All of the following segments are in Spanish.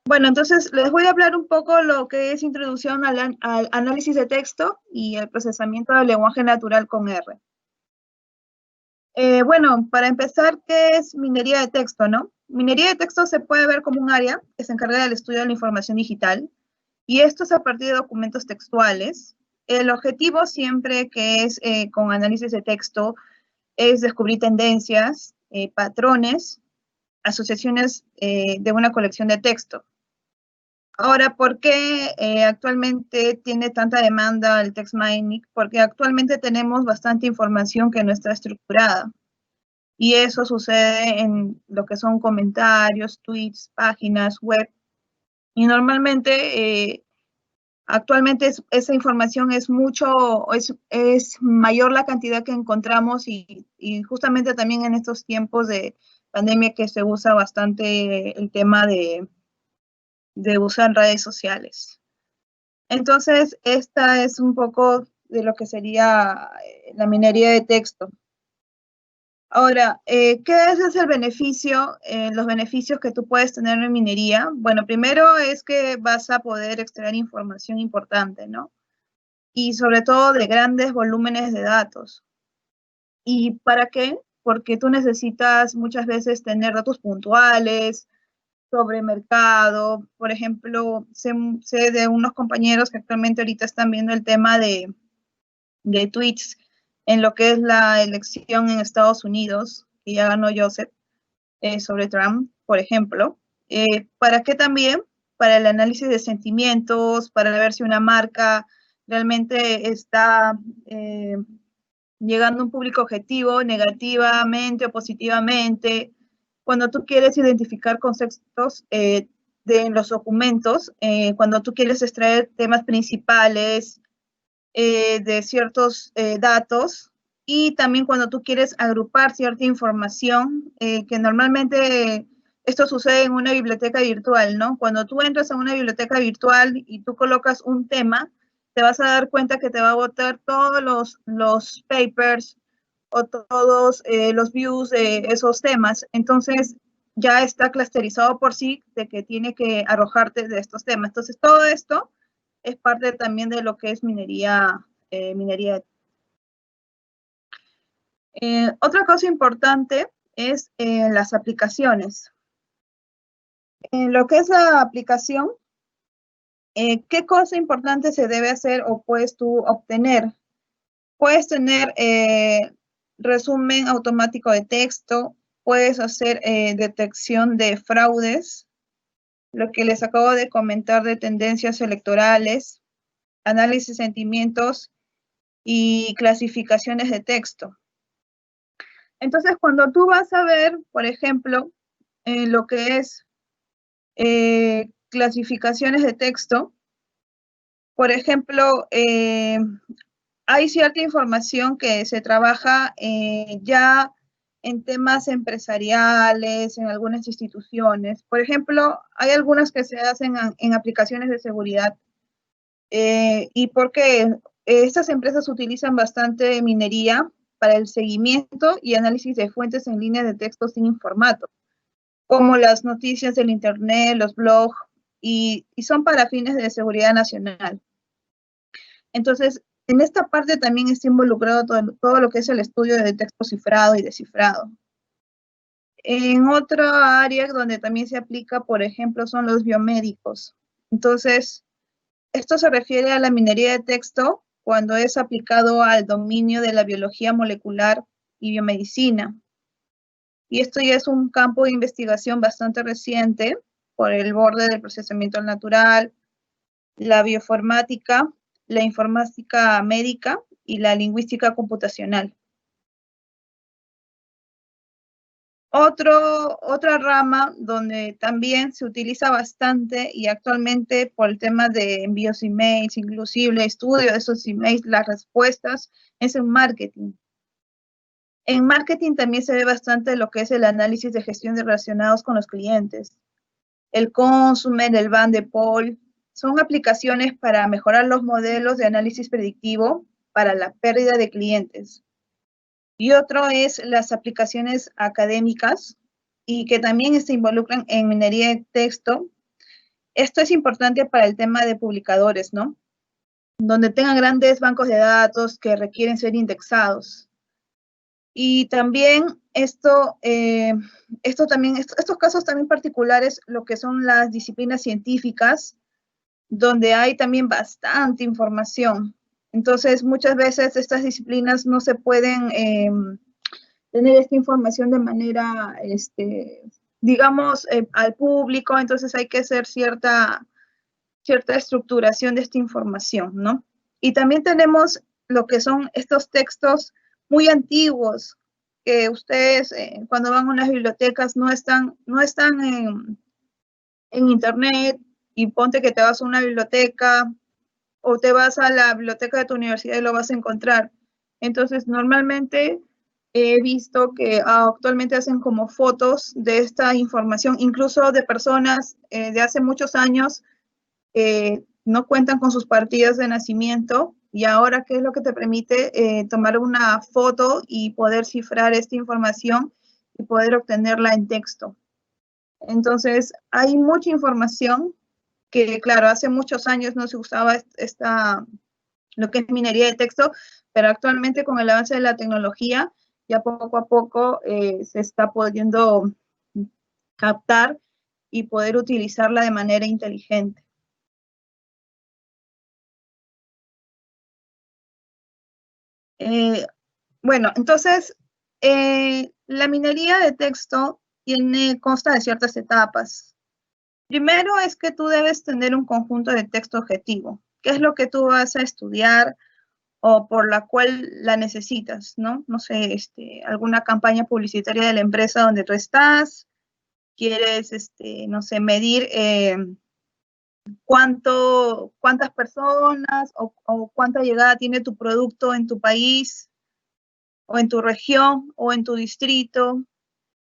Bueno, entonces les voy a hablar un poco lo que es introducción al análisis de texto y el procesamiento del lenguaje natural con R. Bueno, para empezar, ¿qué es minería de texto, no? Minería de texto se puede ver como un área que se encarga del estudio de la información digital, y esto es a partir de documentos textuales. El objetivo siempre que es con análisis de texto es descubrir tendencias, patrones, asociaciones de una colección de texto. Ahora, ¿por qué actualmente tiene tanta demanda el text mining? Porque actualmente tenemos bastante información que no está estructurada. Y eso sucede en lo que son comentarios, tweets, páginas web. Y normalmente, actualmente esa información es es mayor la cantidad que encontramos y justamente también en estos tiempos de pandemia que se usa bastante el tema de usar redes sociales. Entonces, esta es un poco de lo que sería la minería de texto. Ahora, ¿qué es el beneficio, los beneficios que tú puedes tener en minería? Bueno, primero es que vas a poder extraer información importante, ¿no? Y sobre todo de grandes volúmenes de datos. ¿Y para qué? Porque tú necesitas muchas veces tener datos puntuales sobre mercado. Por ejemplo, sé de unos compañeros que actualmente ahorita están viendo el tema de tweets en lo que es la elección en Estados Unidos, que ya ganó Joseph, sobre Trump, por ejemplo. ¿Para qué también? Para el análisis de sentimientos, para ver si una marca realmente está llegando a un público objetivo, negativamente o positivamente. Cuando tú quieres identificar conceptos de los documentos, cuando tú quieres extraer temas principales, de ciertos datos, y también cuando tú quieres agrupar cierta información, que normalmente esto sucede en una biblioteca virtual, ¿no? Cuando tú entras a una biblioteca virtual y tú colocas un tema, te vas a dar cuenta que te va a botar todos los papers o todos los views de esos temas. Entonces, ya está clusterizado por sí de que tiene que arrojarte de estos temas. Entonces, todo esto es parte también de lo que es minería. Otra cosa importante es las aplicaciones. En lo que es la aplicación, ¿qué cosa importante se debe hacer o puedes tú obtener? Puedes tener resumen automático de texto, puedes hacer detección de fraudes, lo que les acabo de comentar de tendencias electorales, análisis de sentimientos y clasificaciones de texto. Entonces, cuando tú vas a ver, por ejemplo, lo que es clasificaciones de texto, por ejemplo, hay cierta información que se trabaja ya en temas empresariales, en algunas instituciones. Por ejemplo, hay algunas que se hacen en aplicaciones de seguridad. ¿Y por qué? Estas empresas utilizan bastante minería para el seguimiento y análisis de fuentes en línea de texto sin formato, como las noticias del Internet, los blogs, y son para fines de seguridad nacional. Entonces, en esta parte también está involucrado todo lo que es el estudio de texto cifrado y descifrado. En otra área donde también se aplica, por ejemplo, son los biomédicos. Entonces, esto se refiere a la minería de texto cuando es aplicado al dominio de la biología molecular y biomedicina. Y esto ya es un campo de investigación bastante reciente por el borde del procesamiento natural, la bioinformática, la informática médica y la lingüística computacional. Otra rama donde también se utiliza bastante y actualmente por el tema de envíos emails, inclusive el estudio de esos emails, las respuestas, es en marketing. En marketing también se ve bastante lo que es el análisis de gestión de relacionados con los clientes. El Consumer, el Van de Paul, son aplicaciones para mejorar los modelos de análisis predictivo para la pérdida de clientes. Y otro es las aplicaciones académicas y que también se involucran en minería de texto Esto es importante para el tema de publicadores, ¿no? Donde tengan grandes bancos de datos que requieren ser indexados. Y también estos casos también particulares, lo que son las disciplinas científicas, donde hay también bastante información. Entonces, muchas veces estas disciplinas no se pueden tener esta información de manera, digamos, al público, entonces hay que hacer cierta estructuración de esta información, ¿no? Y también tenemos lo que son estos textos muy antiguos, que ustedes cuando van a unas bibliotecas no están en internet, y ponte que te vas a una biblioteca o te vas a la biblioteca de tu universidad y lo vas a encontrar. Entonces, normalmente he visto que actualmente hacen como fotos de esta información, incluso de personas de hace muchos años no cuentan con sus partidas de nacimiento, y ahora, ¿qué es lo que te permite tomar una foto y poder cifrar esta información y poder obtenerla en texto? Entonces, hay mucha información que, claro, hace muchos años no se usaba lo que es minería de texto, pero actualmente con el avance de la tecnología, ya poco a poco se está pudiendo captar y poder utilizarla de manera inteligente. Bueno, entonces, la minería de texto consta de ciertas etapas. Primero es que tú debes tener un conjunto de texto objetivo. ¿Qué es lo que tú vas a estudiar o por la cual la necesitas, ¿no? No sé, alguna campaña publicitaria de la empresa donde tú estás, quieres, no sé, medir cuántas personas o cuánta llegada tiene tu producto en tu país o en tu región o en tu distrito.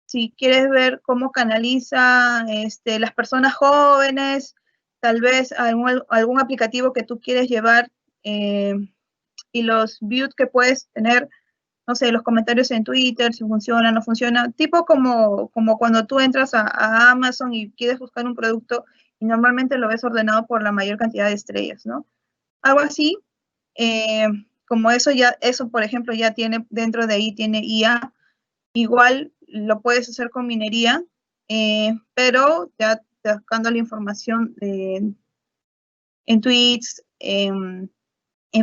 Si quieres ver cómo canaliza las personas jóvenes, tal vez algún aplicativo que tú quieres llevar y los views que puedes tener, no sé, los comentarios en Twitter, si funciona, no funciona, tipo como cuando tú entras a Amazon y quieres buscar un producto y normalmente lo ves ordenado por la mayor cantidad de estrellas, ¿no? Algo así, eh, como eso por ejemplo ya tiene, dentro de ahí tiene IA, igual lo puedes hacer con minería, pero ya buscando la información en tweets, en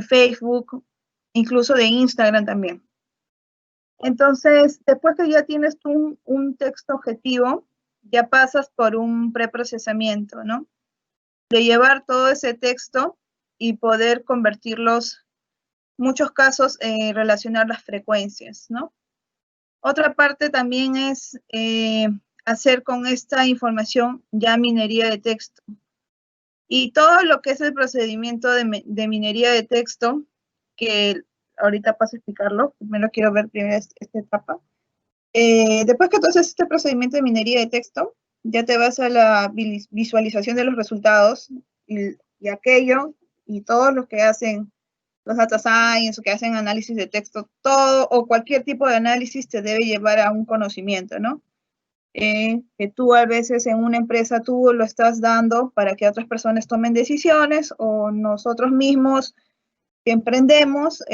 Facebook, incluso de Instagram también. Entonces, después que ya tienes tú un texto objetivo, ya pasas por un preprocesamiento, ¿no? De llevar todo ese texto y poder convertirlos, muchos casos, relacionar las frecuencias, ¿no? Otra parte también es hacer con esta información ya minería de texto. Y todo lo que es el procedimiento de minería de texto, que ahorita paso a explicarlo, primero quiero ver primero esta etapa. Después que tú haces este procedimiento de minería de texto, ya te vas a la visualización de los resultados y aquello, y todos los que hacen los data science o que hacen análisis de texto, todo o cualquier tipo de análisis te debe llevar a un conocimiento, ¿no? Que tú a veces en una empresa tú lo estás dando para que otras personas tomen decisiones, o nosotros mismos que emprendemos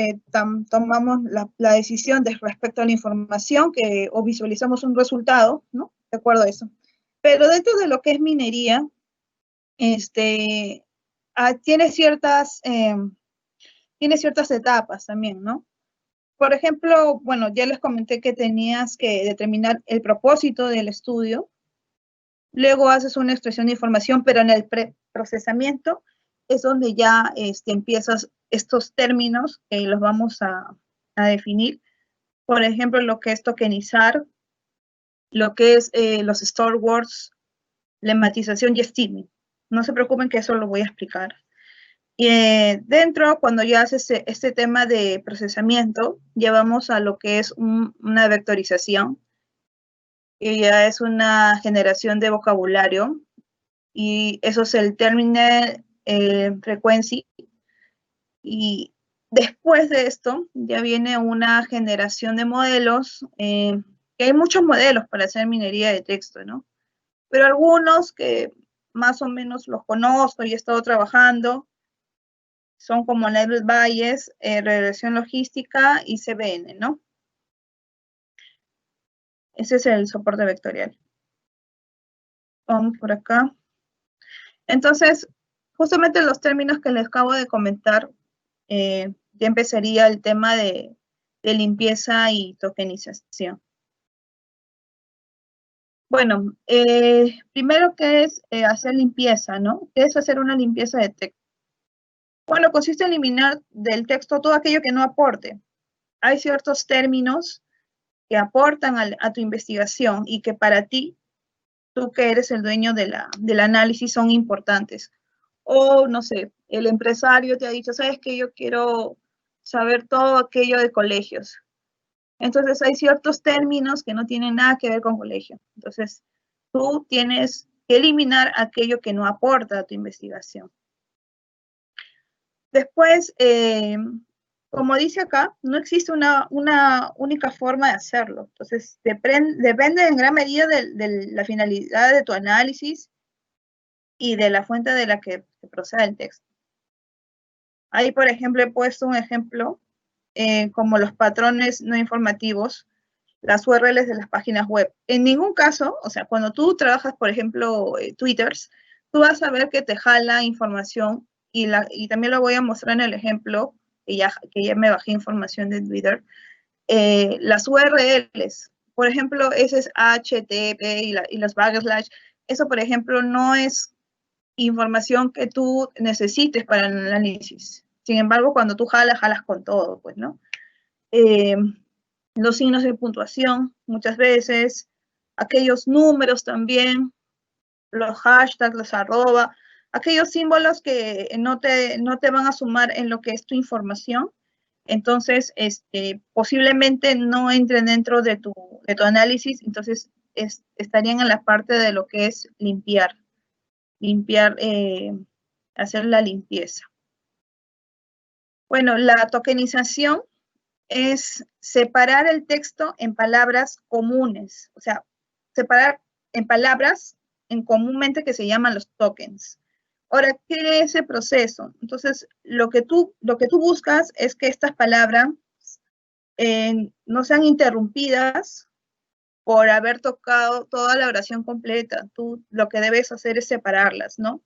tomamos la decisión respecto a la información o visualizamos un resultado, ¿no? De acuerdo a eso. Pero dentro de lo que es minería, tiene ciertas etapas también, ¿no? Por ejemplo, bueno, ya les comenté que tenías que determinar el propósito del estudio, luego haces una extracción de información, pero en el preprocesamiento es donde ya empiezas estos términos que los vamos a definir. Por ejemplo, lo que es tokenizar, lo que es los store words, lematización y steaming. No se preocupen que eso lo voy a explicar. Dentro, cuando ya haces este tema de procesamiento, ya vamos a lo que es una vectorización, que ya es una generación de vocabulario, y eso es el terminal frequency. Y después de esto, ya viene una generación de modelos, que hay muchos modelos para hacer minería de texto, ¿no? Pero algunos que más o menos los conozco y he estado trabajando. Son como Network Bayes, regresión logística y CBN, ¿no? Ese es el soporte vectorial. Vamos por acá. Entonces, justamente los términos que les acabo de comentar, ya empezaría el tema de limpieza y tokenización. Bueno, primero, ¿qué es hacer limpieza, no? ¿Qué es hacer una limpieza de texto? Bueno, consiste en eliminar del texto todo aquello que no aporte. Hay ciertos términos que aportan a tu investigación y que para ti, tú que eres el dueño del análisis, son importantes. O, no sé, el empresario te ha dicho, ¿sabes qué? Yo quiero saber todo aquello de colegios. Entonces, hay ciertos términos que no tienen nada que ver con colegio. Entonces, tú tienes que eliminar aquello que no aporta a tu investigación. Después, como dice acá, no existe una única forma de hacerlo. Entonces, depende en gran medida de la finalidad de tu análisis y de la fuente de la que procede el texto. Ahí, por ejemplo, he puesto un ejemplo como los patrones no informativos, las URLs de las páginas web. En ningún caso, o sea, cuando tú trabajas, por ejemplo, Twitters, tú vas a ver que te jala información y también lo voy a mostrar en el ejemplo, que ya me bajé información de Twitter, las URLs. Por ejemplo, ese es HTTP y los backslash. Eso, por ejemplo, no es información que tú necesites para el análisis. Sin embargo, cuando tú jalas con todo, pues, ¿no? Los signos de puntuación, muchas veces, aquellos números también, los hashtags, los arroba, aquellos símbolos que no te van a sumar en lo que es tu información. Entonces, posiblemente no entren dentro de tu análisis, entonces estarían en la parte de lo que es limpiar, hacer la limpieza. Bueno, la tokenización es separar el texto en palabras comunes, o sea, separar en palabras en comúnmente que se llaman los tokens. Ahora, ¿qué es ese proceso? Entonces, lo que tú buscas es que estas palabras no sean interrumpidas por haber tocado toda la oración completa. Tú lo que debes hacer es separarlas, ¿no?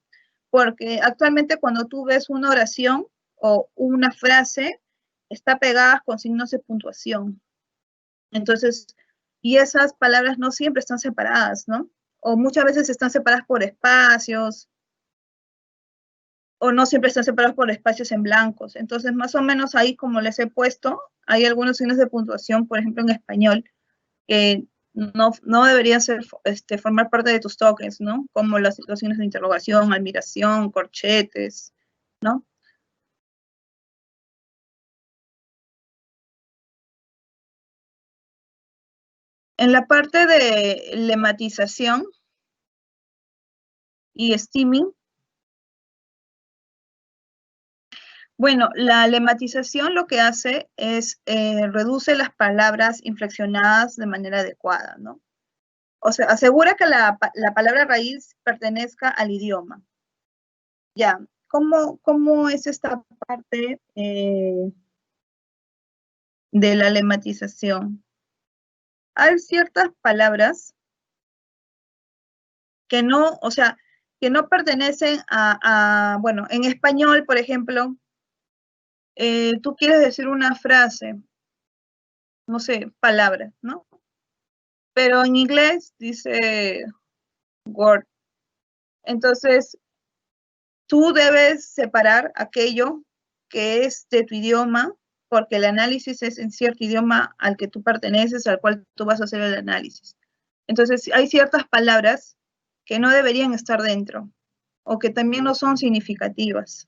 Porque actualmente cuando tú ves una oración o una frase, está pegada con signos de puntuación. Entonces, y esas palabras no siempre están separadas, ¿no? O muchas veces están separadas por espacios, o no siempre están separadas por espacios en blancos. Entonces, más o menos ahí, como les he puesto, hay algunos signos de puntuación, por ejemplo, en español, que no deberían formar parte de tus tokens, ¿no? Como las signos de interrogación, admiración, corchetes, ¿no? En la parte de lematización y steaming, bueno, la lematización lo que hace es reduce las palabras inflexionadas de manera adecuada, ¿no? O sea, asegura que la palabra raíz pertenezca al idioma. Ya, ¿cómo es esta parte de la lematización? Hay ciertas palabras que no, o sea, que no pertenecen bueno, en español, por ejemplo, tú quieres decir una frase, no sé, palabra, ¿no? Pero en inglés dice word. Entonces, tú debes separar aquello que es de tu idioma, porque el análisis es en cierto idioma al que tú perteneces, al cual tú vas a hacer el análisis. Entonces, hay ciertas palabras que no deberían estar dentro, o que también no son significativas.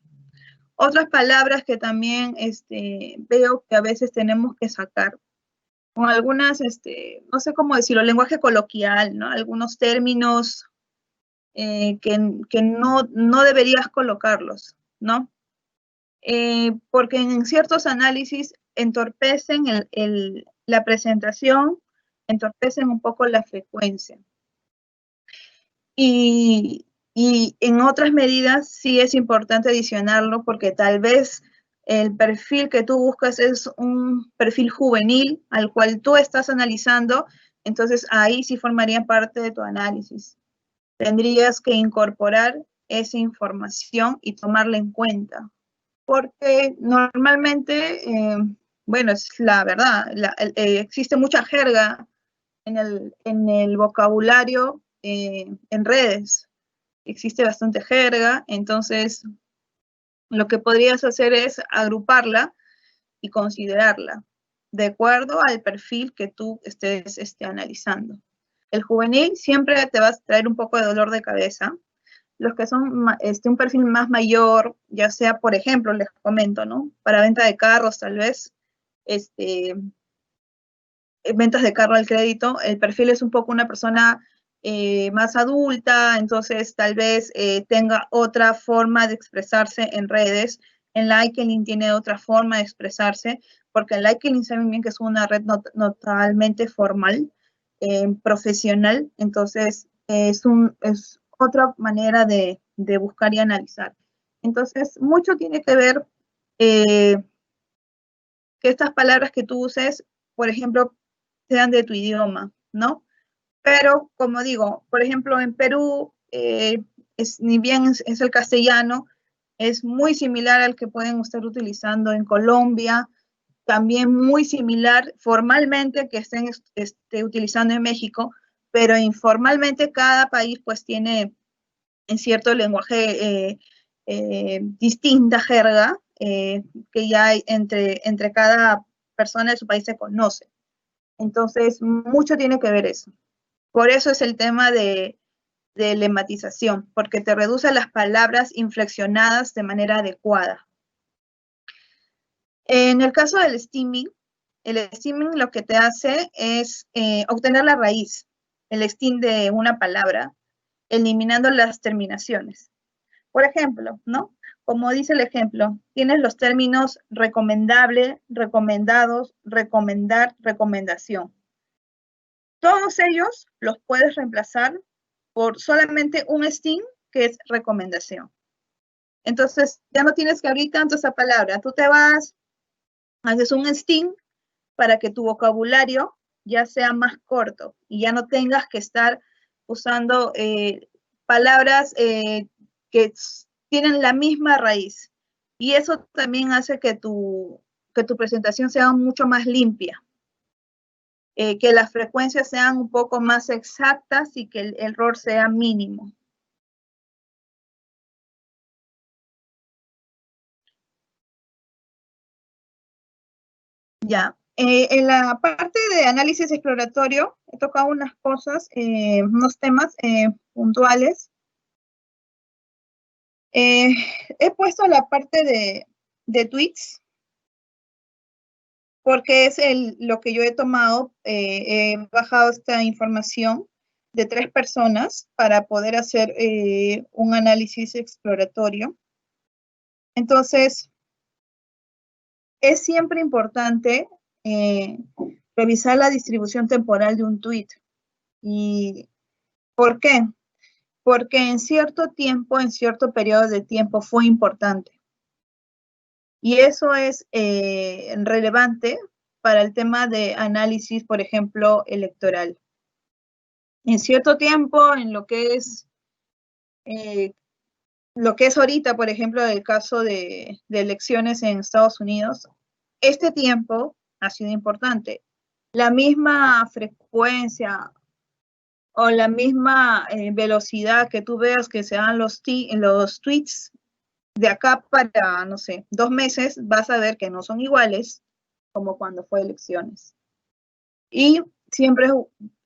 Otras palabras que también veo que a veces tenemos que sacar, con algunas, no sé cómo decirlo, lenguaje coloquial, ¿no? Algunos términos que no deberías colocarlos, ¿no? Porque en ciertos análisis entorpecen la presentación, entorpecen un poco la frecuencia. Y Y en otras medidas sí es importante adicionarlo porque tal vez el perfil que tú buscas es un perfil juvenil al cual tú estás analizando, entonces ahí sí formaría parte de tu análisis. Tendrías que incorporar esa información y tomarla en cuenta, porque normalmente, bueno, es la verdad, existe mucha jerga en el vocabulario en redes, existe bastante jerga, entonces lo que podrías hacer es agruparla y considerarla de acuerdo al perfil que tú estés analizando. El juvenil siempre te va a traer un poco de dolor de cabeza. Los que son un perfil más mayor, ya sea, por ejemplo, les comento, ¿no? Para venta de carros, tal vez, ventas de carro al crédito, el perfil es un poco una persona más adulta, entonces tal vez tenga otra forma de expresarse en redes. En LinkedIn tiene otra forma de expresarse, porque en LinkedIn saben bien que es una red totalmente formal, profesional, entonces es otra manera de buscar y analizar. Entonces, mucho tiene que ver que estas palabras que tú uses, por ejemplo, sean de tu idioma, ¿no? Pero, como digo, por ejemplo, en Perú, ni bien es el castellano, es muy similar al que pueden estar utilizando en Colombia, también muy similar formalmente que estén utilizando en México, pero informalmente cada país pues tiene en cierto lenguaje distinta jerga que ya hay entre cada persona de su país se conoce. Entonces, mucho tiene que ver eso. Por eso es el tema de lematización, porque te reduce las palabras inflexionadas de manera adecuada. En el caso del stemming, el stemming lo que te hace es obtener la raíz, el stem de una palabra, eliminando las terminaciones. Por ejemplo, ¿no? Como dice el ejemplo, tienes los términos recomendable, recomendados, recomendar, recomendación. Todos ellos los puedes reemplazar por solamente un stem que es recomendación. Entonces, ya no tienes que abrir tanto esa palabra. Tú te vas, haces un stem para que tu vocabulario ya sea más corto y ya no tengas que estar usando palabras que tienen la misma raíz. Y eso también hace que tu presentación sea mucho más limpia. Que las frecuencias sean un poco más exactas y que el error sea mínimo. Ya, en la parte de análisis exploratorio he tocado unas cosas, unos temas puntuales. He puesto la parte de tweets porque es lo que yo he tomado, he bajado esta información de 3 personas para poder hacer un análisis exploratorio. Entonces, es siempre importante revisar la distribución temporal de un tweet. ¿Y por qué? Porque en cierto tiempo, en cierto periodo de tiempo fue importante. Y eso es relevante para el tema de análisis, por ejemplo, electoral. En cierto tiempo, en lo que es ahorita, por ejemplo, el caso de elecciones en Estados Unidos, este tiempo ha sido importante. La misma frecuencia o la misma velocidad que tú veas que se dan los tweets de acá para, no sé, 2 meses, vas a ver que no son iguales como cuando fue elecciones. Y siempre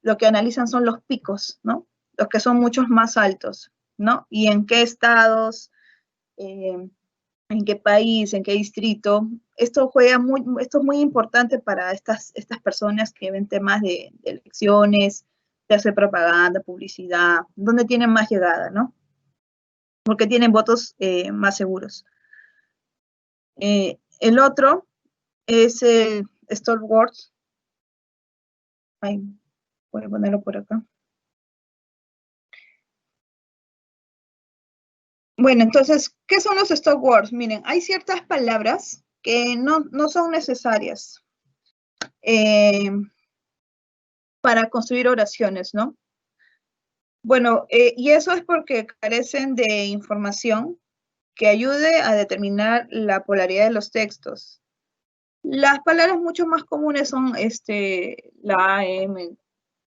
lo que analizan son los picos, ¿no? Los que son muchos más altos, ¿no? Y en qué estados, en qué país, en qué distrito. Esto es muy importante para estas personas que ven temas de elecciones, de hacer propaganda, publicidad, donde tienen más llegada, ¿no? Porque tienen votos más seguros. El otro es el Stalwart. Ay, voy a ponerlo por acá. Bueno, entonces, ¿qué son los stop words? Miren, hay ciertas palabras que no son necesarias para construir oraciones, ¿no? Bueno, y eso es porque carecen de información que ayude a determinar la polaridad de los textos. Las palabras mucho más comunes son la AM,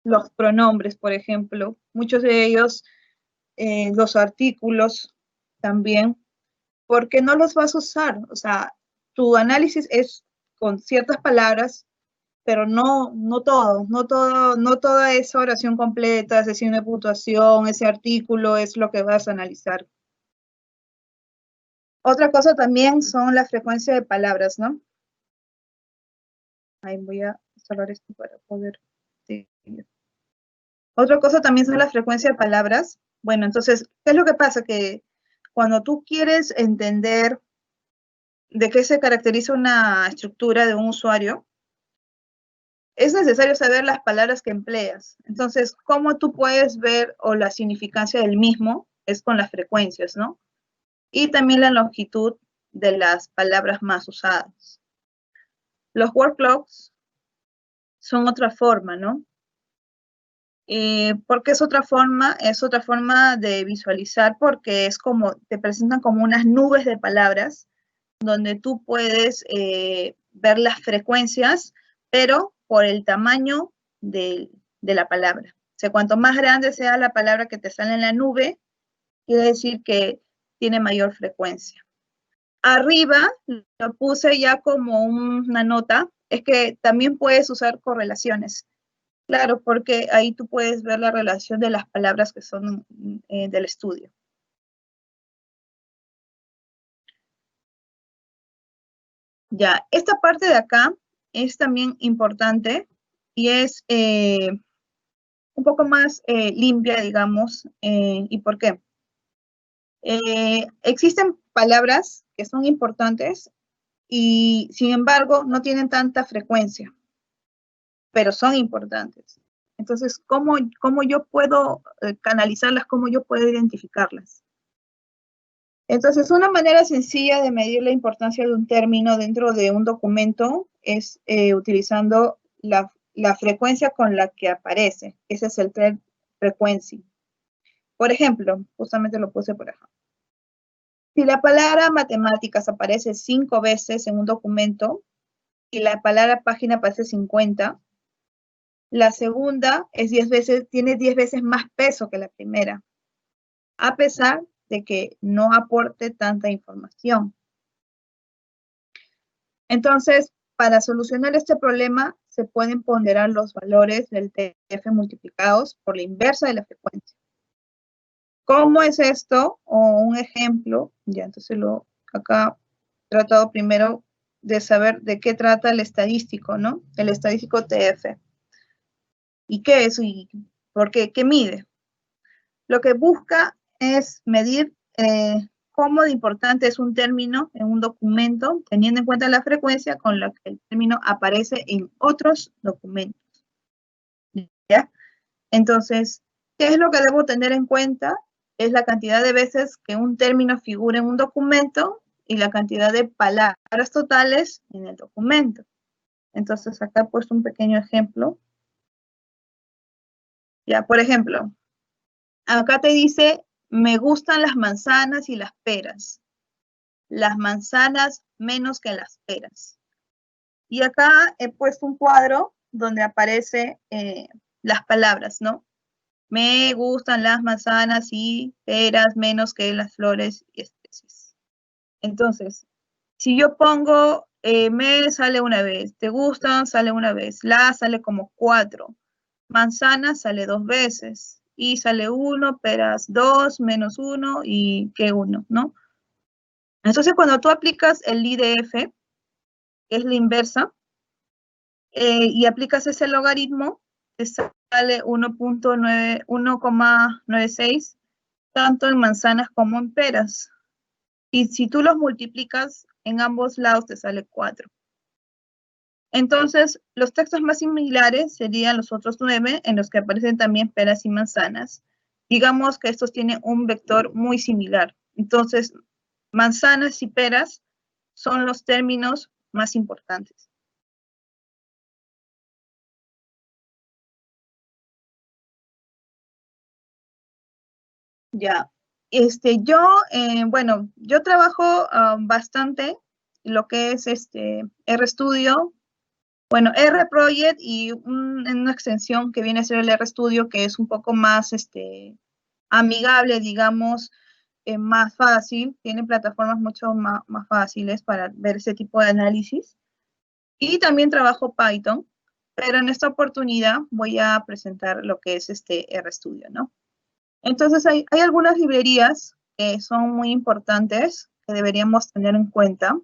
los pronombres, por ejemplo. Muchos de ellos, los artículos también, porque no los vas a usar. O sea, tu análisis es con ciertas palabras, pero no toda esa oración completa, ese signo de puntuación, ese artículo es lo que vas a analizar. Otra cosa también son la frecuencia de palabras, ¿no? Ahí voy a cerrar esto para poder seguir. Otra cosa también son la frecuencia de palabras. Bueno, entonces, ¿qué es lo que pasa? Que cuando tú quieres entender de qué se caracteriza una estructura de un usuario, es necesario saber las palabras que empleas. Entonces, ¿cómo tú puedes ver o la significancia del mismo? Es con las frecuencias, ¿no? Y también la longitud de las palabras más usadas. Los word clocks son otra forma, ¿no? ¿Por qué es otra forma? Es otra forma de visualizar porque es como, te presentan como unas nubes de palabras donde tú puedes ver las frecuencias, pero por el tamaño de la palabra. O sea, cuanto más grande sea la palabra que te sale en la nube, quiere decir que tiene mayor frecuencia. Arriba lo puse ya como una nota, es que también puedes usar correlaciones. Claro, porque ahí tú puedes ver la relación de las palabras que son del estudio. Ya, esta parte de acá es también importante y es un poco más limpia, digamos. ¿Y por qué? Existen palabras que son importantes y, sin embargo, no tienen tanta frecuencia, pero son importantes. Entonces, ¿cómo yo puedo canalizarlas? ¿Cómo yo puedo identificarlas? Entonces, una manera sencilla de medir la importancia de un término dentro de un documento es utilizando la frecuencia con la que aparece. Ese es el term frequency. Por ejemplo, justamente lo puse por acá. Si la palabra matemáticas aparece 5 veces en un documento y la palabra página aparece 50, la segunda es 10 veces, tiene 10 veces más peso que la primera, a pesar de que no aporte tanta información. Entonces, para solucionar este problema, se pueden ponderar los valores del TF multiplicados por la inversa de la frecuencia. ¿Cómo es esto? O un ejemplo, ya entonces acá he tratado primero de saber de qué trata el estadístico, ¿no? El estadístico TF. ¿Y qué es? ¿Y por qué? ¿Qué mide? Lo que busca es medir cómo de importante es un término en un documento, teniendo en cuenta la frecuencia con la que el término aparece en otros documentos. ¿Ya? Entonces, ¿qué es lo que debo tener en cuenta? Es la cantidad de veces que un término figura en un documento y la cantidad de palabras totales en el documento. Entonces, acá he puesto un pequeño ejemplo. Ya, por ejemplo, acá te dice, me gustan las manzanas y las peras. Las manzanas menos que las peras. Y acá he puesto un cuadro donde aparece las palabras, ¿no? Me gustan las manzanas y peras menos que las flores y especies. Entonces, si yo pongo me sale una vez, te gustan sale una vez, la sale como 4, manzana sale 2 veces y sale 1, peras 2, menos 1 y que 1, ¿no? Entonces, cuando tú aplicas el IDF, que es la inversa, y aplicas ese logaritmo, te sale 1,96, tanto en manzanas como en peras. Y si tú los multiplicas en ambos lados, te sale 4. Entonces, los textos más similares serían los otros 9, en los que aparecen también peras y manzanas. Digamos que estos tienen un vector muy similar. Entonces, manzanas y peras son los términos más importantes. Ya, bueno, yo trabajo bastante lo que es RStudio, bueno, RProject y en una extensión que viene a ser el RStudio, que es un poco más amigable, digamos, más fácil, tiene plataformas mucho más fáciles para ver ese tipo de análisis. Y también trabajo Python, pero en esta oportunidad voy a presentar lo que es RStudio, ¿no? Entonces hay algunas librerías que son muy importantes que deberíamos tener en cuenta,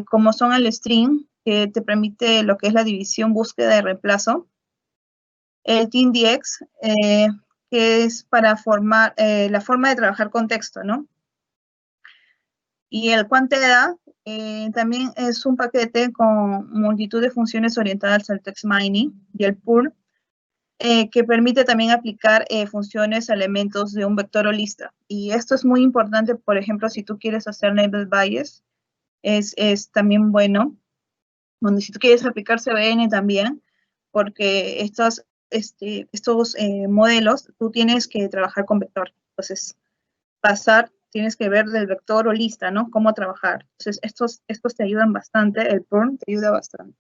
como son el string, que te permite lo que es la división, búsqueda y reemplazo, el TeamDX, que es para formar la forma de trabajar con texto, ¿no? Y el Quanteda también es un paquete con multitud de funciones orientadas al text mining, y el Purl, que permite también aplicar funciones a elementos de un vector o lista. Y esto es muy importante, por ejemplo, si tú quieres hacer Naive Bayes, es también bueno. Bueno, si tú quieres aplicar CBN también, porque estos modelos, tú tienes que trabajar con vector. Entonces, tienes que ver del vector o lista, ¿no? Cómo trabajar. Entonces, estos te ayudan bastante, el Perl te ayuda bastante.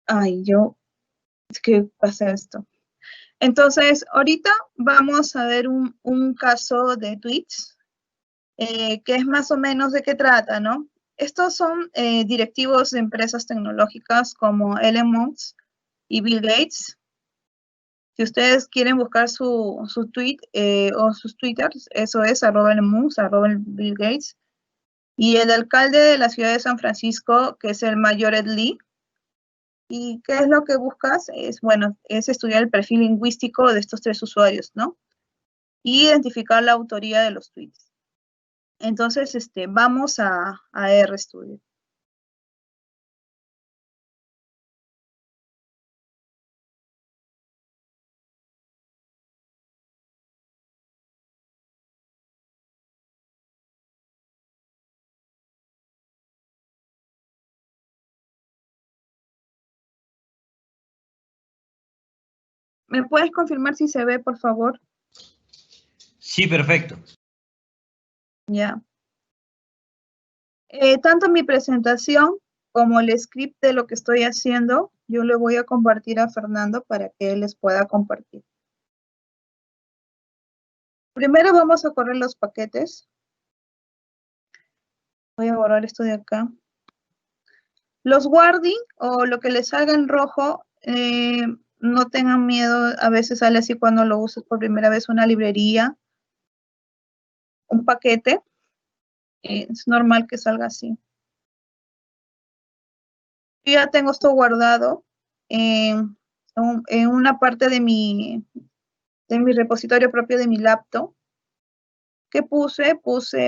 Ay, es que pasa esto. Entonces, ahorita vamos a ver un caso de tweets, que es más o menos de qué trata, ¿no? Estos son directivos de empresas tecnológicas como Elon Musk y Bill Gates. Si ustedes quieren buscar su tweet o sus twitters, eso es @Elon Musk, @Bill Gates. Y el alcalde de la ciudad de San Francisco, que es el mayor Ed Lee. ¿Y qué es lo que buscas? Bueno, es estudiar el perfil lingüístico de estos tres usuarios, ¿no? Y identificar la autoría de los tweets. Entonces, vamos a RStudio. ¿Me puedes confirmar si se ve, por favor? Sí, perfecto. Ya. Tanto mi presentación como el script de lo que estoy haciendo, yo le voy a compartir a Fernando para que él les pueda compartir. Primero vamos a correr los paquetes. Voy a borrar esto de acá. Los wording o lo que les salga en rojo, no tengan miedo, a veces sale así cuando lo usas por primera vez una librería, un paquete, es normal que salga así. Yo ya tengo esto guardado en una parte de mi repositorio propio de mi laptop. ¿Qué puse?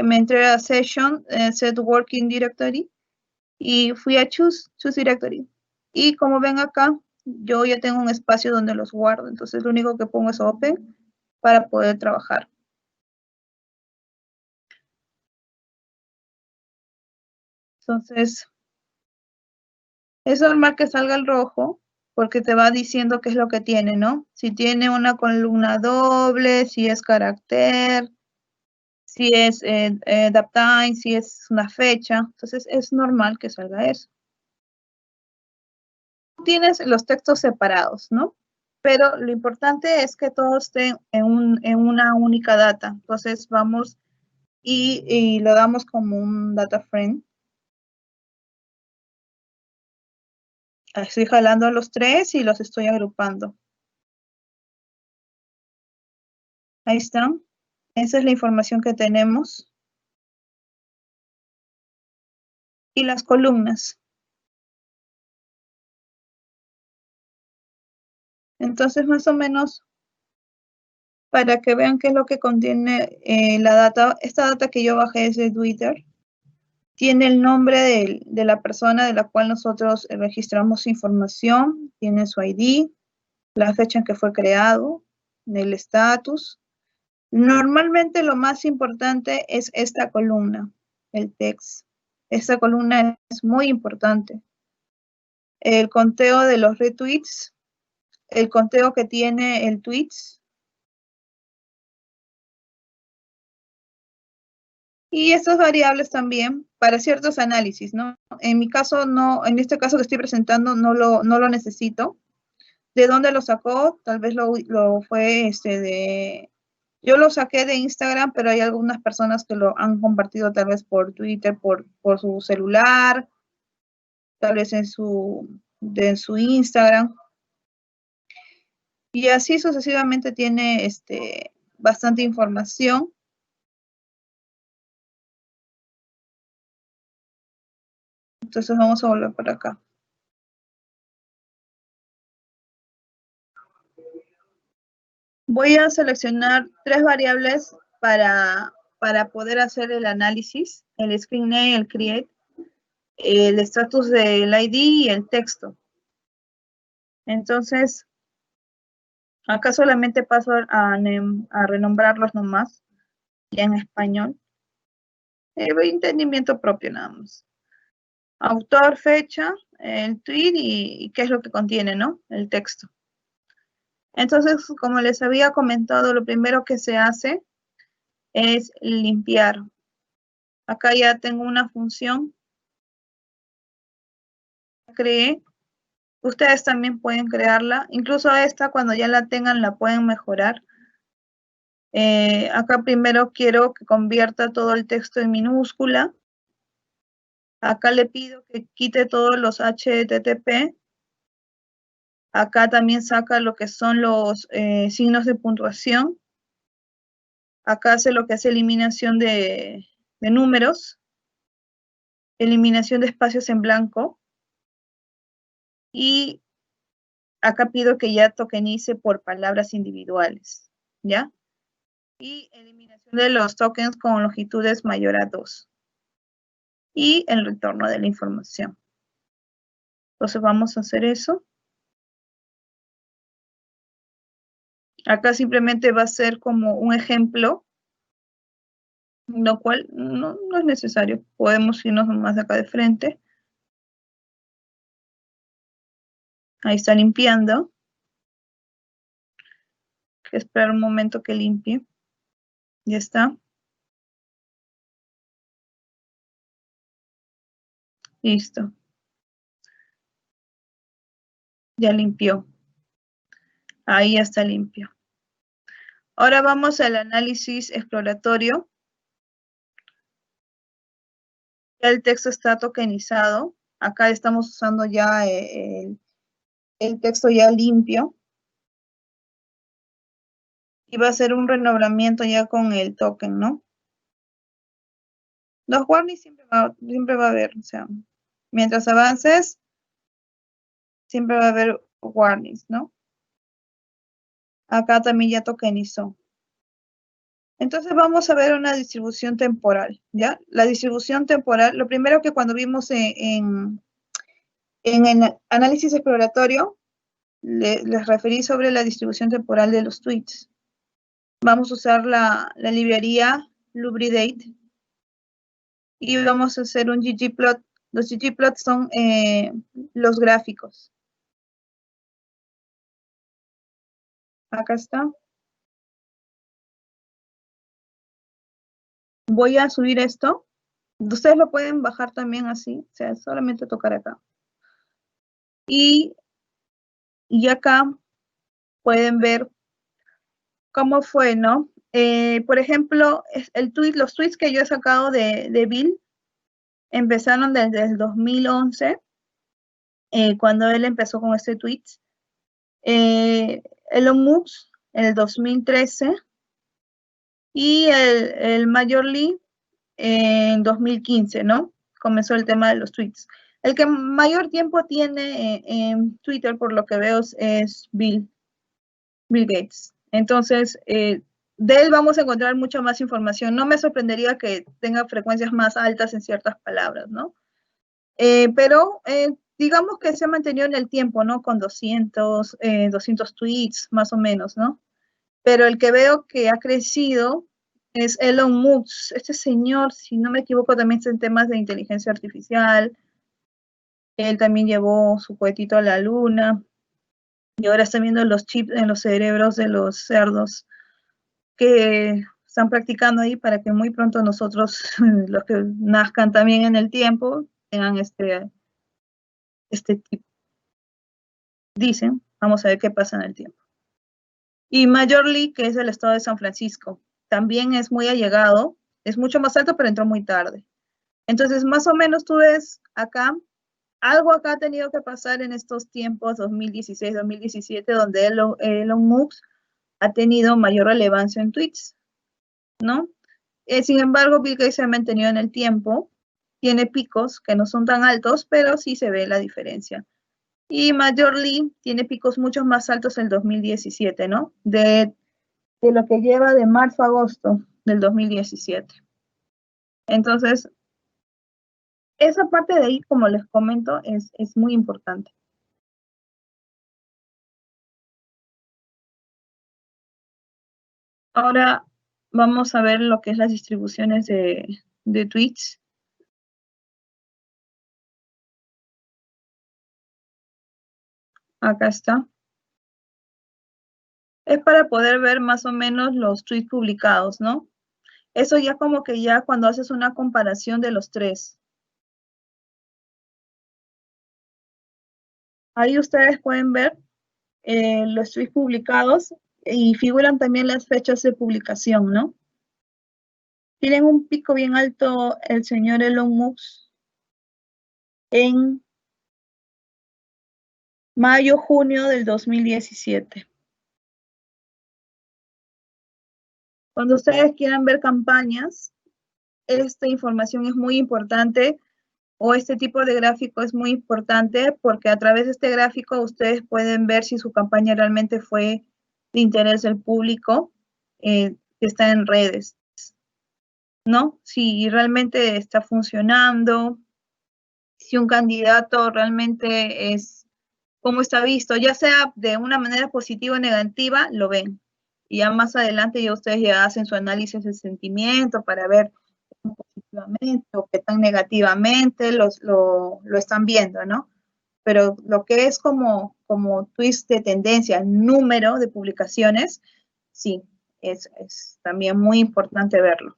Me entré a Session, Set Working Directory, y fui a Choose Directory. Y como ven acá, yo ya tengo un espacio donde los guardo, entonces lo único que pongo es Open para poder trabajar. Entonces, es normal que salga el rojo, porque te va diciendo qué es lo que tiene, ¿no? Si tiene una columna doble, si es carácter, si es DAPTIME, si es una fecha. Entonces, es normal que salga eso. Tienes los textos separados, ¿no? Pero lo importante es que todos estén en una única data. Entonces, vamos y lo damos como un data frame. Estoy jalando a los tres y los estoy agrupando. Ahí están. Esa es la información que tenemos. Y las columnas. Entonces, más o menos, para que vean qué es lo que contiene la data, esta data que yo bajé es de Twitter, tiene el nombre de la persona de la cual nosotros registramos información, tiene su ID, la fecha en que fue creado, el estatus, Normalmente lo más importante es esta columna, el text. Esta columna es muy importante. El conteo de los retweets, el conteo que tiene el tweets. Y estas variables también para ciertos análisis, ¿no? En mi caso, no, en este caso que estoy presentando, no lo necesito. ¿De dónde lo sacó? Tal vez lo fue yo lo saqué de Instagram, pero hay algunas personas que lo han compartido tal vez por Twitter, por su celular, tal vez en su Instagram. Y así sucesivamente tiene bastante información. Entonces vamos a volver por acá. Voy a seleccionar 3 variables para poder hacer el análisis, el screen name, el create, el estatus del ID y el texto. Entonces, acá solamente paso a renombrarlos nomás, ya en español. Entendimiento propio nada más. Autor, fecha, el tweet y qué es lo que contiene, ¿no? El texto. Entonces, como les había comentado, lo primero que se hace es limpiar. Acá ya tengo una función. Creé. Ustedes también pueden crearla. Incluso esta, cuando ya la tengan, la pueden mejorar. Acá primero quiero que convierta todo el texto en minúscula. Acá le pido que quite todos los HTTP. Acá también saca lo que son los signos de puntuación. Acá hace lo que es eliminación de números. Eliminación de espacios en blanco. Y acá pido que ya tokenice por palabras individuales, ¿ya? Y eliminación de los tokens con longitudes mayor a 2. Y el retorno de la información. Entonces vamos a hacer eso. Acá simplemente va a ser como un ejemplo, lo cual no es necesario. Podemos irnos más de acá de frente. Ahí está limpiando. Hay que esperar un momento que limpie. Ya está. Listo. Ya limpió. Ahí ya está limpio. Ahora vamos al análisis exploratorio. Ya el texto está tokenizado. Acá estamos usando ya el texto ya limpio. Y va a ser un renombramiento ya con el token, ¿no? Los warnings siempre va a haber, o sea, mientras avances, siempre va a haber warnings, ¿no? Acá también ya tokenizó. Entonces vamos a ver una distribución temporal, ¿ya? La distribución temporal, lo primero que cuando vimos en el análisis exploratorio, les referí sobre la distribución temporal de los tweets. Vamos a usar la librería Lubridate y vamos a hacer un ggplot. Los ggplots son los gráficos. Acá está. Voy a subir esto. Ustedes lo pueden bajar también así, o sea, solamente tocar acá. Y acá pueden ver cómo fue, ¿no? Por ejemplo, los tweets que yo he sacado de Bill empezaron desde el 2011, cuando él empezó con este tweet. Elon Musk en el 2013 y el Major Lee en 2015, ¿no? Comenzó el tema de los tweets. El que mayor tiempo tiene en Twitter, por lo que veo, es Bill Gates. Entonces, de él vamos a encontrar mucha más información. No me sorprendería que tenga frecuencias más altas en ciertas palabras, ¿no? Pero digamos que se ha mantenido en el tiempo, ¿no? Con 200 tweets, más o menos, ¿no? Pero el que veo que ha crecido es Elon Musk. Este señor, si no me equivoco, también está en temas de inteligencia artificial. Él también llevó su cohetito a la luna. Y ahora están viendo los chips en los cerebros de los cerdos que están practicando ahí para que muy pronto nosotros, los que nazcan también en el tiempo, tengan este tipo. Dicen, vamos a ver qué pasa en el tiempo. Y Major League, que es el estado de San Francisco, también es muy allegado, es mucho más alto, pero entró muy tarde. Entonces, más o menos tú ves acá, algo acá ha tenido que pasar en estos tiempos, 2016, 2017, donde Elon Musk ha tenido mayor relevancia en tweets, ¿no? Sin embargo, Bill Gates se ha mantenido en el tiempo, tiene picos que no son tan altos, pero sí se ve la diferencia. Y Major League tiene picos mucho más altos en el 2017, ¿no? De lo que lleva de marzo a agosto del 2017. Entonces, esa parte de ahí, como les comento, es muy importante. Ahora vamos a ver lo que es las distribuciones de tweets. Acá está. Es para poder ver más o menos los tweets publicados, ¿no? Eso ya como que ya cuando haces una comparación de los tres. Ahí ustedes pueden ver los tweets publicados y figuran también las fechas de publicación, ¿no? Tienen un pico bien alto el señor Elon Musk en mayo, junio del 2017. Cuando ustedes quieran ver campañas, esta información es muy importante o este tipo de gráfico es muy importante porque a través de este gráfico ustedes pueden ver si su campaña realmente fue de interés del público que está en redes, ¿no? Si realmente está funcionando, si un candidato realmente es como está visto, ya sea de una manera positiva o negativa, lo ven. Y ya más adelante ya ustedes ya hacen su análisis de sentimiento para ver qué tan positivamente o qué tan negativamente lo están viendo, ¿no? Pero lo que es como twist de tendencia, número de publicaciones, sí, es también muy importante verlo.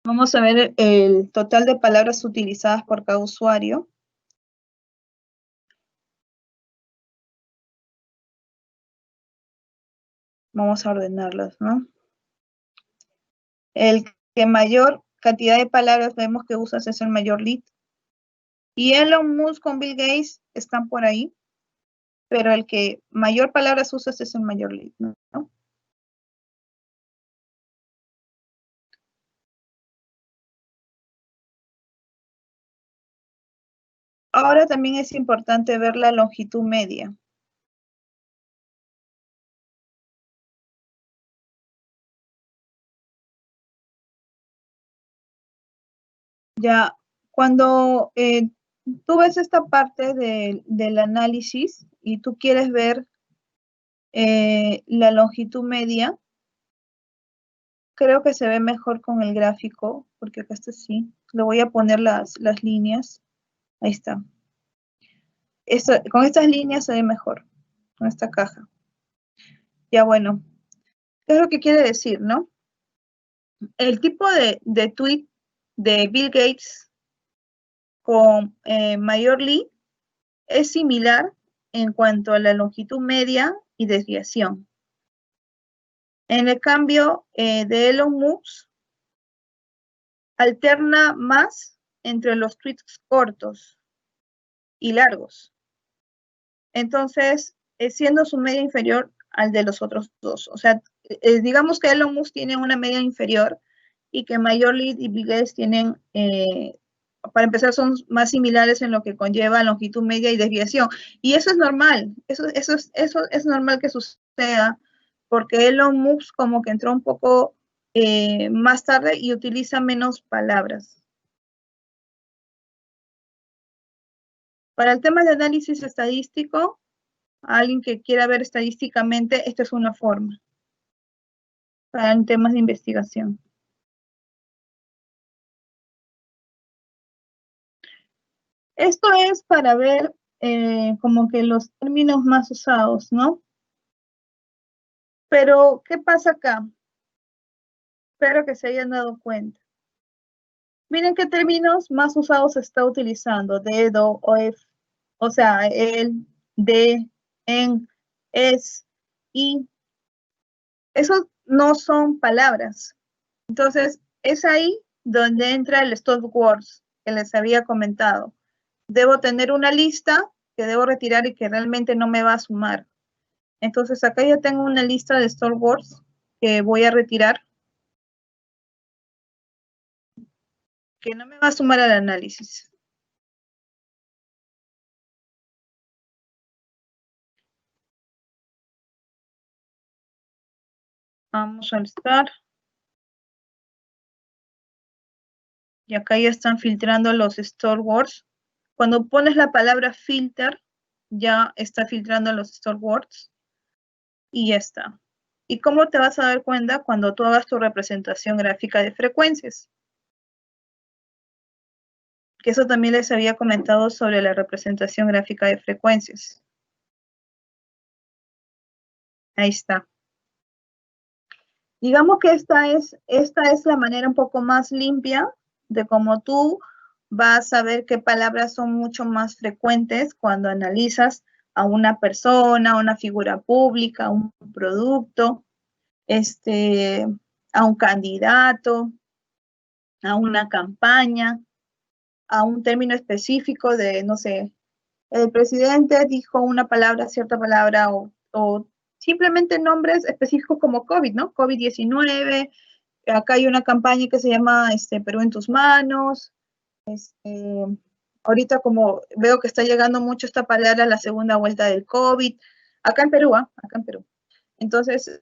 Vamos a ver el total de palabras utilizadas por cada usuario. Vamos a ordenarlas, ¿no? El que mayor cantidad de palabras vemos que usas es el mayor lead. Y Elon Musk con Bill Gates están por ahí, pero el que mayor palabras usas es el mayor lead, ¿no? Ahora también es importante ver la longitud media. Ya, cuando tú ves esta parte del análisis y tú quieres ver la longitud media, creo que se ve mejor con el gráfico, porque acá está así. Le voy a poner las líneas. Ahí está. Con estas líneas se ve mejor, con esta caja. Ya bueno, ¿qué es lo que quiere decir, no? El tipo de tweet de Bill Gates con Major League es similar en cuanto a la longitud media y desviación. En el cambio de Elon Musk, alterna más entre los tweets cortos y largos. Entonces, siendo su media inferior al de los otros dos. O sea, digamos que Elon Musk tiene una media inferior y que Major League y Bill Gates tienen, para empezar, son más similares en lo que conlleva longitud media y desviación. Y eso es normal, eso es normal que suceda, porque Elon Musk como que entró un poco más tarde y utiliza menos palabras. Para el tema de análisis estadístico, alguien que quiera ver estadísticamente, esta es una forma para temas de investigación. Esto es para ver como que los términos más usados, ¿no? Pero, ¿qué pasa acá? Espero que se hayan dado cuenta. Miren qué términos más usados se está utilizando. De, do, o, ef, o sea, el, de, en, es, y. Esos no son palabras. Entonces, es ahí donde entra el stop words que les había comentado. Debo tener una lista que debo retirar y que realmente no me va a sumar. Entonces, acá ya tengo una lista de stop words que voy a retirar, que no me va a sumar al análisis. Vamos al start. Y acá ya están filtrando los store words. Cuando pones la palabra filter, ya está filtrando los store words. Y ya está. ¿Y cómo te vas a dar cuenta cuando tú hagas tu representación gráfica de frecuencias? Que eso también les había comentado sobre la representación gráfica de frecuencias. Ahí está. Digamos que esta es la manera un poco más limpia de cómo tú vas a ver qué palabras son mucho más frecuentes cuando analizas a una persona, a una figura pública, a un producto, a un candidato, a una campaña, a un término específico de, no sé, el presidente dijo una palabra, cierta palabra, o simplemente nombres específicos como COVID, ¿no? COVID-19, acá hay una campaña que se llama Perú en tus manos. Ahorita como veo que está llegando mucho esta palabra, la segunda vuelta del COVID, acá en Perú, acá en Perú. Entonces,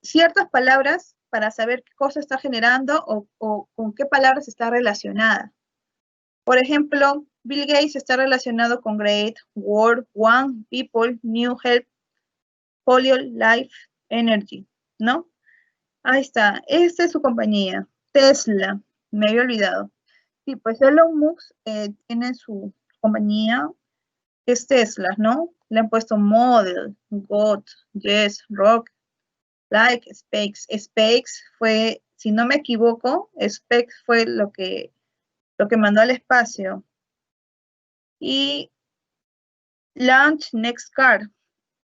ciertas palabras para saber qué cosa está generando o con qué palabras está relacionada. Por ejemplo, Bill Gates está relacionado con Great, World, One, People, New Health, Polio, Life, Energy, ¿no? Ahí está, esta es su compañía, Tesla, me había olvidado. Sí, pues Elon Musk tiene su compañía, es Tesla, ¿no? Le han puesto Model, God, Yes, Rock, Like, SpaceX fue, si no me equivoco, SpaceX fue lo que mandó al espacio. Y Launch Next Car.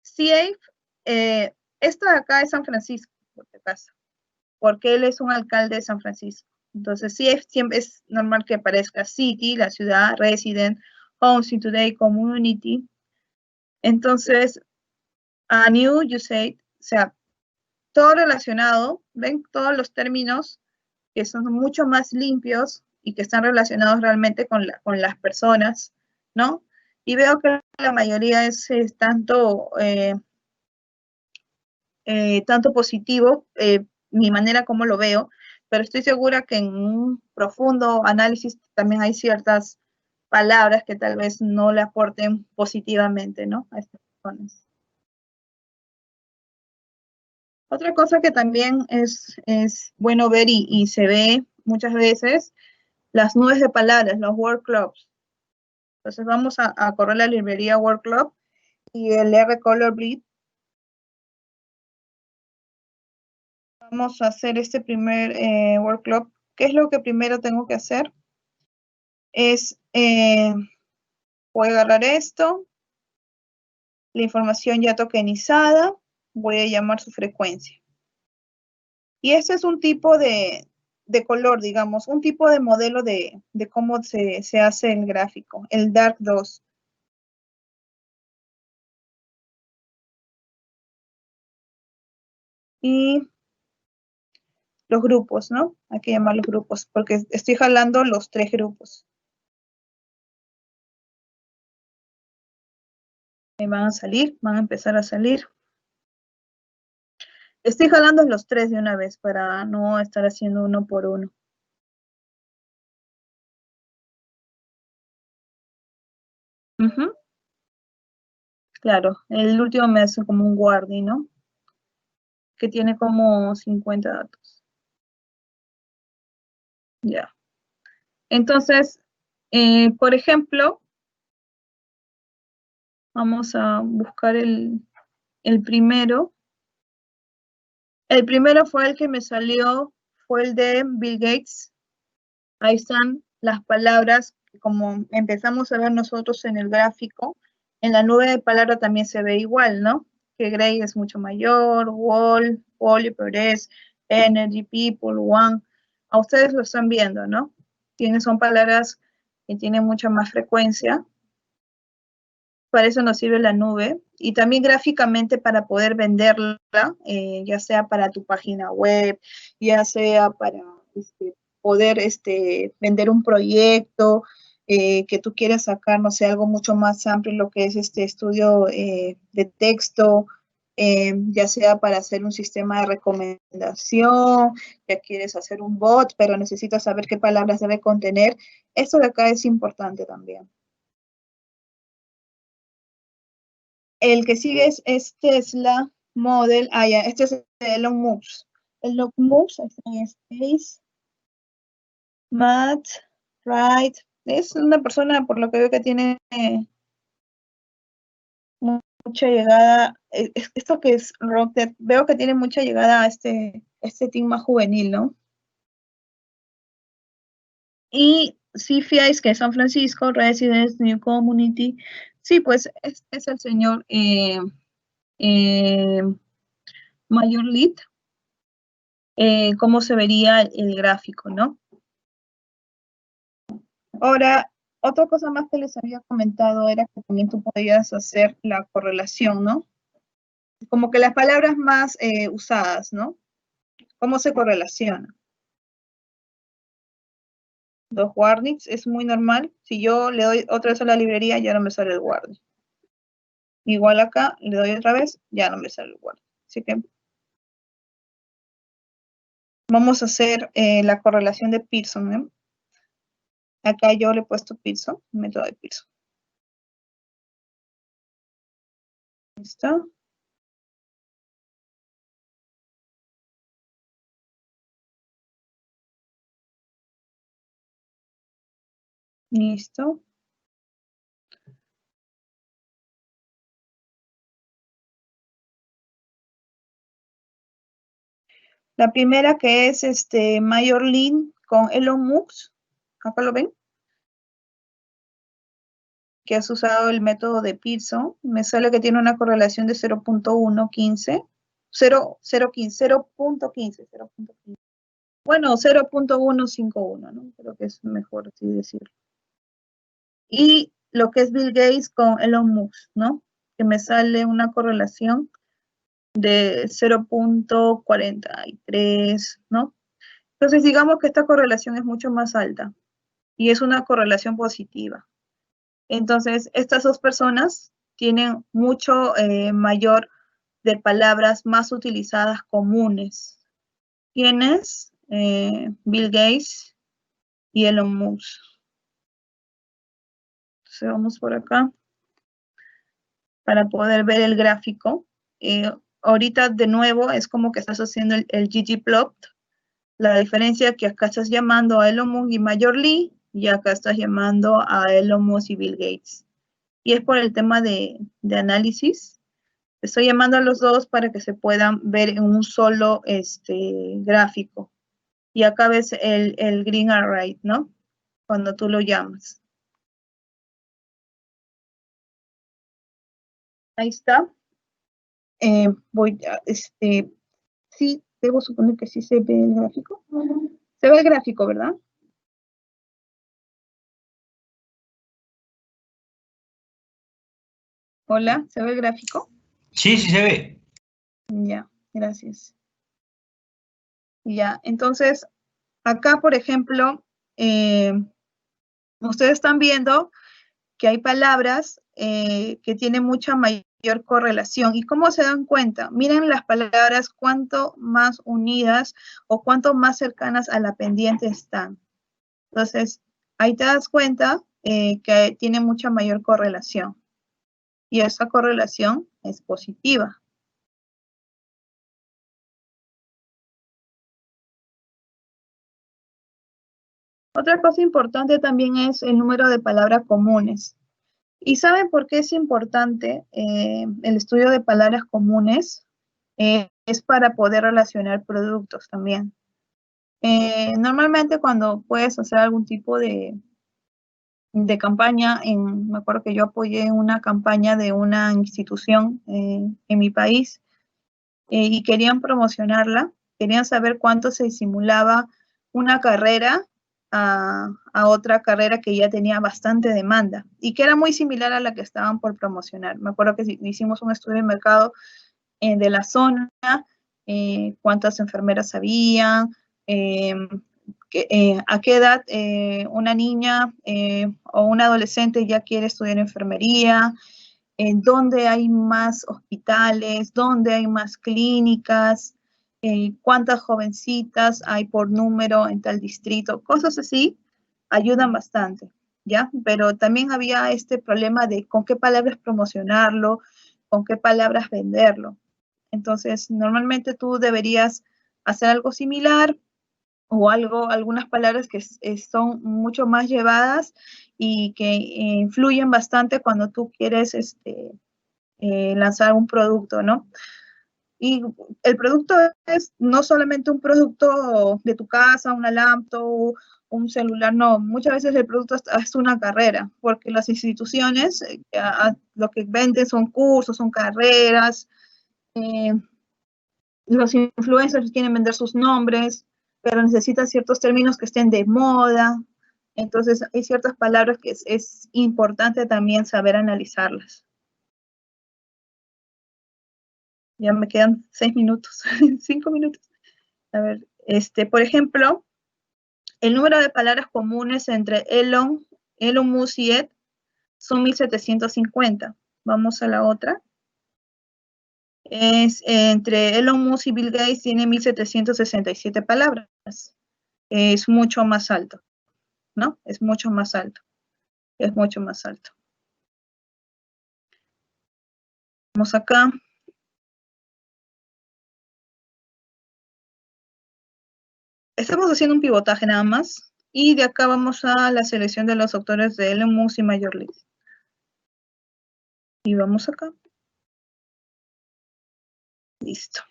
CF, esta de acá es San Francisco, por si acaso, porque él es un alcalde de San Francisco. Entonces, CF siempre es normal que aparezca City, la ciudad, Resident, Housing Today, Community. Entonces, a New, you say, o sea, todo relacionado, ven todos los términos que son mucho más limpios y que están relacionados realmente con las personas, ¿no? Y veo que la mayoría es tanto positivo, mi manera como lo veo, pero estoy segura que en un profundo análisis también hay ciertas palabras que tal vez no le aporten positivamente, ¿no? A estas personas. Otra cosa que también es bueno ver y se ve muchas veces, las nubes de palabras, los word clouds. Entonces vamos a correr la librería word cloud y el R-Color Bleed. Vamos a hacer este primer word cloud. ¿Qué es lo que primero tengo que hacer? Es, voy a agarrar esto, la información ya tokenizada, voy a llamar su frecuencia. Y este es un tipo de color, digamos, un tipo de modelo de cómo se hace el gráfico, el Dark 2. Y los grupos, ¿no? Hay que llamar los grupos, porque estoy jalando los 3 grupos. Me van a salir, van a empezar a salir. Estoy jalando los 3 de una vez para no estar haciendo uno por uno. Ujú. Claro, el último me hace como un guardi, ¿no? Que tiene como 50 datos. Ya. Entonces, por ejemplo, vamos a buscar el primero. El primero fue el que me salió, fue el de Bill Gates. Ahí están las palabras, como empezamos a ver nosotros en el gráfico. En la nube de palabras también se ve igual, ¿no? Que Gray es mucho mayor, Wall, Poly, Progress, Energy, People, One. A ustedes lo están viendo, ¿no? Son palabras que tienen mucha más frecuencia. Para eso nos sirve la nube. Y también gráficamente para poder venderla, ya sea para tu página web, ya sea para poder vender un proyecto que tú quieras sacar, no sé, algo mucho más amplio, lo que es este estudio de texto, ya sea para hacer un sistema de recomendación, ya quieres hacer un bot, pero necesitas saber qué palabras debe contener. Esto de acá es importante también. El que sigue es Tesla Model. Ah, ya, este es Elon Musk. Elon Musk está en Space. Matt Wright. Es una persona, por lo que veo, que tiene mucha llegada. Esto que es Rocket, veo que tiene mucha llegada a este team más juvenil, ¿no? Y CFIs, que es San Francisco, Residence, New Community. Sí, pues es el señor Mayor Lead. Cómo se vería el gráfico, ¿no? Ahora, otra cosa más que les había comentado era que también tú podías hacer la correlación, ¿no? Como que las palabras más usadas, ¿no? ¿Cómo se correlaciona? Los warnings es muy normal. Si yo le doy otra vez a la librería, ya no me sale el warning. Igual acá, le doy otra vez, ya no me sale el warning. Así que vamos a hacer la correlación de Pearson, ¿eh? Acá yo le he puesto Pearson, método de Pearson. ¿Listo? Listo. La primera que es Mayor Lean con Elon Musk. Acá lo ven. Que has usado el método de Pearson. Me sale que tiene una correlación de 0.115. 0.15. Bueno, 0.151, ¿no? Creo que es mejor así decirlo. Y lo que es Bill Gates con Elon Musk, ¿no? Que me sale una correlación de 0.43, ¿no? Entonces, digamos que esta correlación es mucho más alta y es una correlación positiva. Entonces, estas dos personas tienen mucho mayor de palabras más utilizadas comunes. ¿Quiénes? Bill Gates y Elon Musk. Entonces, vamos por acá para poder ver el gráfico. Ahorita, de nuevo, es como que estás haciendo el ggplot. La diferencia es que acá estás llamando a Elon Musk y Major Lee, y acá estás llamando a Elon Musk y Bill Gates. Y es por el tema de análisis. Estoy llamando a los dos para que se puedan ver en un solo gráfico. Y acá ves el green array, ¿no? Cuando tú lo llamas. Ahí está. Sí, debo suponer que sí se ve el gráfico. Se ve el gráfico, ¿verdad? Hola, ¿se ve el gráfico? Sí, sí se ve. Ya, gracias. Ya, entonces, acá, por ejemplo, ustedes están viendo que hay palabras que tienen mucha mayor correlación. ¿Y cómo se dan cuenta? Miren las palabras, cuánto más unidas o cuánto más cercanas a la pendiente están. Entonces, ahí te das cuenta que tiene mucha mayor correlación. Y esa correlación es positiva. Otra cosa importante también es el número de palabras comunes. ¿Y saben por qué es importante el estudio de palabras comunes? Es para poder relacionar productos también. Normalmente cuando puedes hacer algún tipo de campaña, me acuerdo que yo apoyé una campaña de una institución en mi país y querían promocionarla, querían saber cuánto se simulaba una carrera a otra carrera que ya tenía bastante demanda y que era muy similar a la que estaban por promocionar. Me acuerdo que hicimos un estudio de mercado de la zona, cuántas enfermeras había, a qué edad una niña o un adolescente ya quiere estudiar enfermería, dónde hay más hospitales, dónde hay más clínicas, cuántas jovencitas hay por número en tal distrito, cosas así ayudan bastante, ¿ya? Pero también había este problema de con qué palabras promocionarlo, con qué palabras venderlo. Entonces, normalmente tú deberías hacer algo similar o algunas palabras que son mucho más llevadas y que influyen bastante cuando tú quieres lanzar un producto, ¿no? Y el producto es no solamente un producto de tu casa, una laptop, un celular, no. Muchas veces el producto es una carrera, porque las instituciones lo que venden son cursos, son carreras, los influencers quieren vender sus nombres, pero necesitan ciertos términos que estén de moda. Entonces, hay ciertas palabras que es importante también saber analizarlas. Ya me quedan 6 minutos, 5 minutos. A ver, por ejemplo, el número de palabras comunes entre Elon Musk y Ed son 1750. Vamos a la otra. Entre Elon Musk y Bill Gates tiene 1767 palabras. Es mucho más alto, ¿no? Es mucho más alto. Es mucho más alto. Vamos acá. Estamos haciendo un pivotaje nada más. Y de acá vamos a la selección de los autores de Elon Musk y Major League. Y vamos acá. Listo.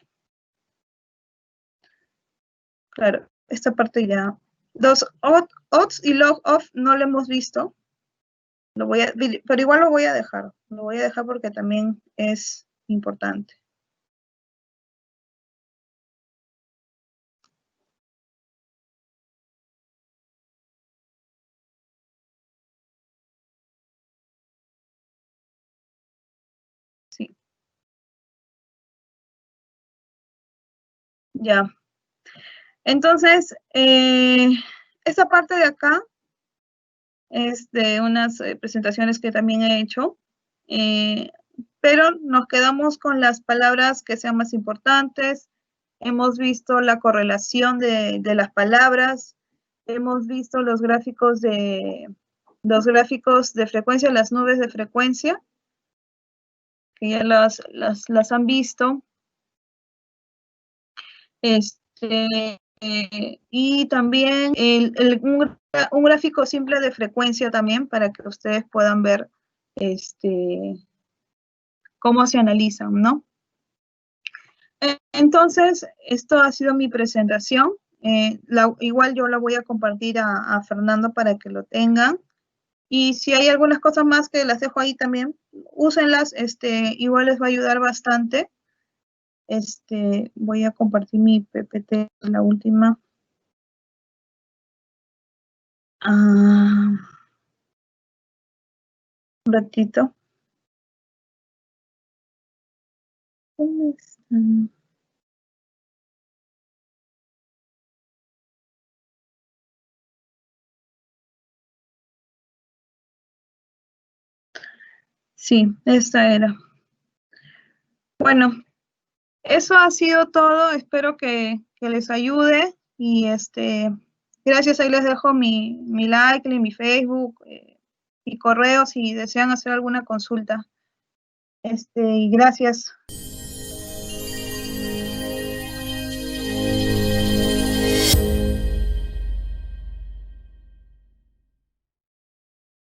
Claro, esta parte ya. Los odds y log of no lo hemos visto. Pero igual lo voy a dejar. Lo voy a dejar porque también es importante. Sí. Ya. Entonces, esta parte de acá es de unas presentaciones que también he hecho, pero nos quedamos con las palabras que sean más importantes. Hemos visto la correlación de las palabras, hemos visto los gráficos de frecuencia, las nubes de frecuencia, que ya las han visto. Y también un gráfico simple de frecuencia también para que ustedes puedan ver cómo se analizan, ¿no? Entonces, esto ha sido mi presentación. Igual yo la voy a compartir a Fernando para que lo tengan. Y si hay algunas cosas más que las dejo ahí también, úsenlas, igual les va a ayudar bastante. Voy a compartir mi PPT, la última. Un ratito. ¿Dónde están? Sí, esta era. Bueno, eso ha sido todo. Espero que les ayude. Y gracias, ahí les dejo mi like, mi Facebook. y correo si desean hacer alguna consulta. Y gracias.